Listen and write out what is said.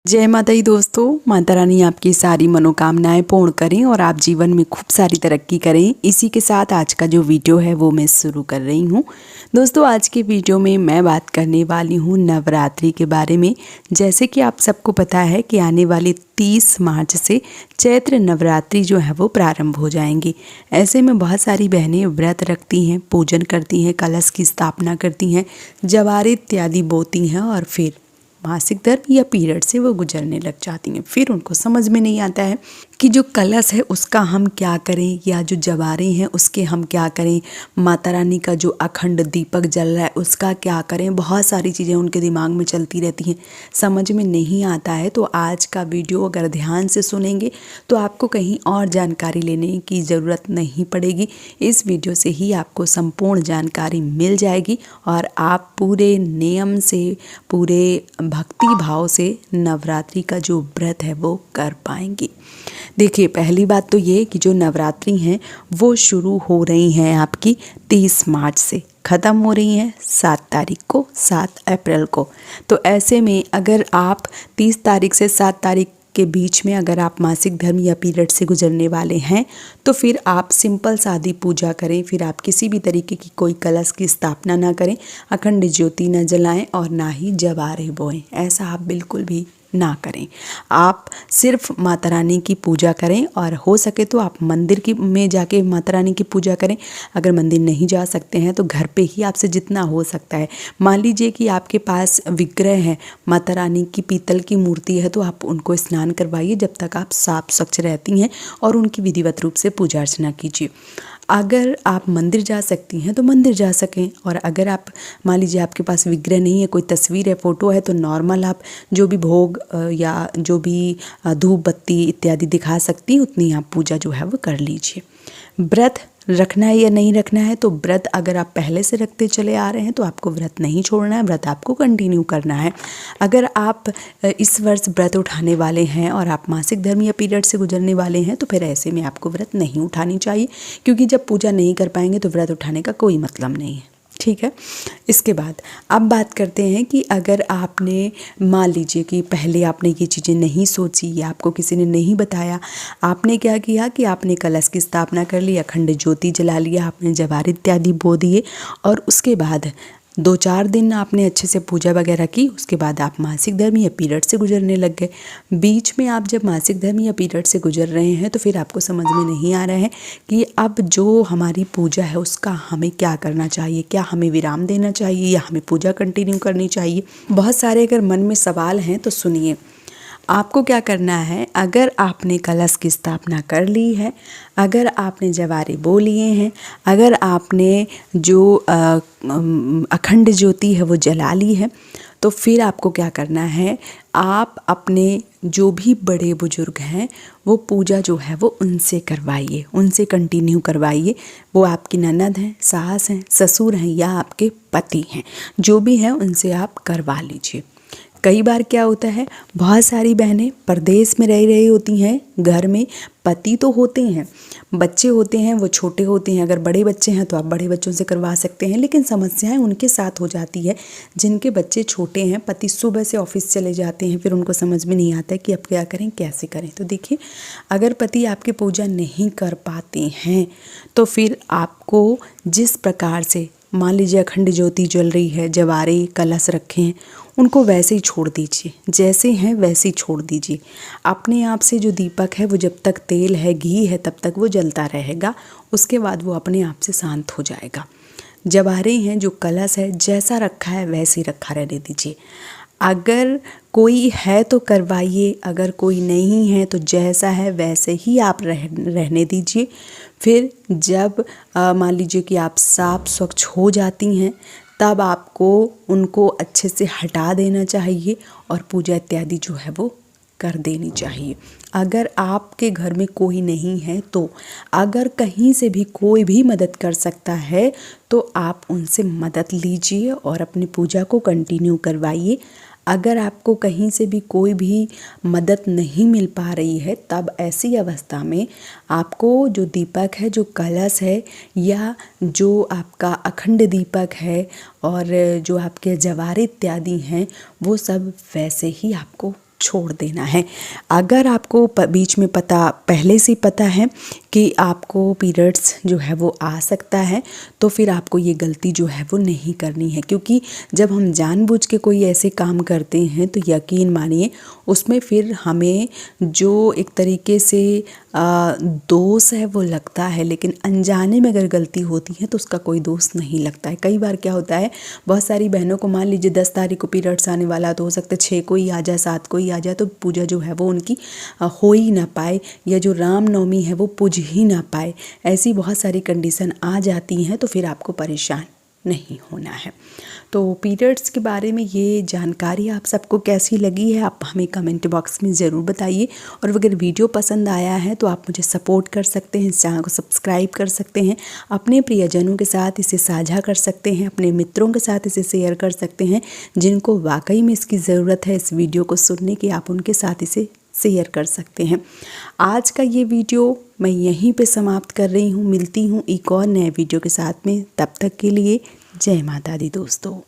जय माता दी दोस्तों। माता रानी आपकी सारी मनोकामनाएं पूर्ण करें और आप जीवन में खूब सारी तरक्की करें। इसी के साथ आज का जो वीडियो है वो मैं शुरू कर रही हूँ। दोस्तों आज के वीडियो में मैं बात करने वाली हूँ नवरात्रि के बारे में। जैसे कि आप सबको पता है कि आने वाली 30 मार्च से चैत्र नवरात्रि जो है वो प्रारंभ हो जाएंगी। ऐसे में बहुत सारी बहनें व्रत रखती हैं, पूजन करती हैं, कलश की स्थापना करती हैं, जवारे इत्यादि बोती हैं और फिर मासिक धर्म या पीरियड से वो गुजरने लग जाती हैं। फिर उनको समझ में नहीं आता है कि जो कलश है उसका हम क्या करें या जो जवारे हैं उसके हम क्या करें, माता रानी का जो अखंड दीपक जल रहा है उसका क्या करें। बहुत सारी चीज़ें उनके दिमाग में चलती रहती हैं, समझ में नहीं आता है। तो आज का वीडियो अगर ध्यान से सुनेंगे तो आपको कहीं और जानकारी लेने की ज़रूरत नहीं पड़ेगी। इस वीडियो से ही आपको संपूर्ण जानकारी मिल जाएगी और आप पूरे नियम से, पूरे भक्ति भाव से नवरात्रि का जो व्रत है वो कर पाएंगी। देखिए पहली बात तो ये कि जो नवरात्रि हैं वो शुरू हो रही हैं आपकी 30 मार्च से, ख़त्म हो रही हैं 7 तारीख को, 7 अप्रैल को। तो ऐसे में अगर आप 30 तारीख से 7 तारीख के बीच में अगर आप मासिक धर्म या पीरियड से गुजरने वाले हैं तो फिर आप सिंपल सादी पूजा करें। फिर आप किसी भी तरीके की कोई कलश की स्थापना ना करें, अखंड ज्योति न जलाएं और ना ही जवारे बोएं। ऐसा आप बिल्कुल भी ना करें। आप सिर्फ माता रानी की पूजा करें और हो सके तो आप मंदिर की में जाके माता रानी की पूजा करें। अगर मंदिर नहीं जा सकते हैं तो घर पे ही आपसे जितना हो सकता है, मान लीजिए कि आपके पास विग्रह है माता रानी की, पीतल की मूर्ति है, तो आप उनको स्नान करवाइए जब तक आप साफ स्वच्छ रहती हैं और उनकी विधिवत रूप से पूजा अर्चना कीजिए। अगर आप मंदिर जा सकती हैं तो मंदिर जा सकें, और अगर आप मान लीजिए आपके पास विग्रह नहीं है, कोई तस्वीर है, फ़ोटो है, तो नॉर्मल आप जो भी भोग या जो भी धूप बत्ती इत्यादि दिखा सकती हैं उतनी आप पूजा जो है वो कर लीजिए। व्रत रखना है या नहीं रखना है, तो व्रत अगर आप पहले से रखते चले आ रहे हैं तो आपको व्रत नहीं छोड़ना है, व्रत आपको कंटिन्यू करना है। अगर आप इस वर्ष व्रत उठाने वाले हैं और आप मासिक धर्म या पीरियड से गुजरने वाले हैं तो फिर ऐसे में आपको व्रत नहीं उठानी चाहिए, क्योंकि जब पूजा नहीं कर पाएंगे तो व्रत उठाने का कोई मतलब नहीं है। ठीक है। इसके बाद अब बात करते हैं कि अगर आपने मान लीजिए कि पहले आपने ये चीज़ें नहीं सोची या आपको किसी ने नहीं बताया, आपने क्या किया कि आपने कलश की स्थापना कर ली, अखंड ज्योति जला लिया, आपने जवार इत्यादि बो दिए और उसके बाद 2-4 दिन आपने अच्छे से पूजा वगैरह की। उसके बाद आप मासिक धर्म या पीरियड से गुजरने लग गए। बीच में आप जब मासिक धर्म या पीरियड से गुजर रहे हैं तो फिर आपको समझ में नहीं आ रहा है कि अब जो हमारी पूजा है उसका हमें क्या करना चाहिए, क्या हमें विराम देना चाहिए या हमें पूजा कंटिन्यू करनी चाहिए। बहुत सारे अगर मन में सवाल हैं तो सुनिए, आपको क्या करना है। अगर आपने कलश की स्थापना कर ली है, अगर आपने जवारे बो लिए हैं, अगर आपने जो अखंड ज्योति है वो जला ली है, तो फिर आपको क्या करना है, आप अपने जो भी बड़े बुजुर्ग हैं वो पूजा जो है वो उनसे करवाइए, उनसे कंटिन्यू करवाइए। वो आपकी ननद हैं, सास हैं, ससुर हैं या आपके पति हैं, जो भी हैं उनसे आप करवा लीजिए। कई बार क्या होता है, बहुत सारी बहनें परदेश में रह रही होती हैं, घर में पति तो होते हैं, बच्चे होते हैं, वो छोटे होते हैं। अगर बड़े बच्चे हैं तो आप बड़े बच्चों से करवा सकते हैं, लेकिन समस्याएं उनके साथ हो जाती है जिनके बच्चे छोटे हैं। पति सुबह से ऑफिस चले जाते हैं, फिर उनको समझ में नहीं आता है कि अब क्या करें, कैसे करें। तो देखिए, अगर पति आपकी पूजा नहीं कर पाते हैं तो फिर आपको जिस प्रकार से, मान लीजिए अखंड ज्योति जल रही है, जवारे कलश रखे हैं, उनको वैसे ही छोड़ दीजिए, जैसे हैं वैसे ही छोड़ दीजिए। अपने आप से जो दीपक है वो जब तक तेल है, घी है, तब तक वो जलता रहेगा, उसके बाद वो अपने आप से शांत हो जाएगा। जवारे हैं, जो कलश है, जैसा रखा है वैसे ही रखा रहने दीजिए। अगर कोई है तो करवाइए, अगर कोई नहीं है तो जैसा है वैसे ही आप रहने दीजिए। फिर जब मान लीजिए कि आप साफ स्वच्छ हो जाती हैं तब आपको उनको अच्छे से हटा देना चाहिए और पूजा इत्यादि जो है वो कर देनी चाहिए। अगर आपके घर में कोई नहीं है तो अगर कहीं से भी कोई भी मदद कर सकता है तो आप उनसे मदद लीजिए और अपनी पूजा को कंटिन्यू करवाइए। अगर आपको कहीं से भी कोई भी मदद नहीं मिल पा रही है तब ऐसी अवस्था में आपको जो दीपक है, जो कलश है या जो आपका अखंड दीपक है और जो आपके जवारे इत्यादि हैं वो सब वैसे ही आपको छोड़ देना है। अगर आपको बीच में पहले से पता है कि आपको पीरियड्स जो है वो आ सकता है, तो फिर आपको ये गलती जो है वो नहीं करनी है, क्योंकि जब हम जानबूझ के कोई ऐसे काम करते हैं तो यकीन मानिए उसमें फिर हमें जो एक तरीके से दोष है वो लगता है, लेकिन अनजाने में अगर गलती होती है तो उसका कोई दोष नहीं लगता है। कई बार क्या होता है, बहुत सारी बहनों को मान लीजिए 10 तारीख को पीरियड्स आने वाला, तो हो सकता है 6 को ही आ जाए, 7 को ही आ जाए, तो पूजा जो है वो उनकी हो ही ना पाए, या जो रामनवमी है वो पूज ही ना पाए। ऐसी बहुत सारी कंडीशन आ जाती हैं, तो फिर आपको परेशान नहीं होना है। तो पीरियड्स के बारे में ये जानकारी आप सबको कैसी लगी है, आप हमें कमेंट बॉक्स में ज़रूर बताइए। और अगर वीडियो पसंद आया है तो आप मुझे सपोर्ट कर सकते हैं, इस चैनल को सब्सक्राइब कर सकते हैं, अपने प्रियजनों के साथ इसे साझा कर सकते हैं, अपने मित्रों के साथ इसे शेयर कर सकते हैं, जिनको वाकई में इसकी ज़रूरत है इस वीडियो को सुनने की, आप उनके साथ इसे शेयर कर सकते हैं। आज का ये वीडियो मैं यहीं पे समाप्त कर रही हूँ। मिलती हूँ एक और नए वीडियो के साथ में, तब तक के लिए जय माता दी दोस्तों।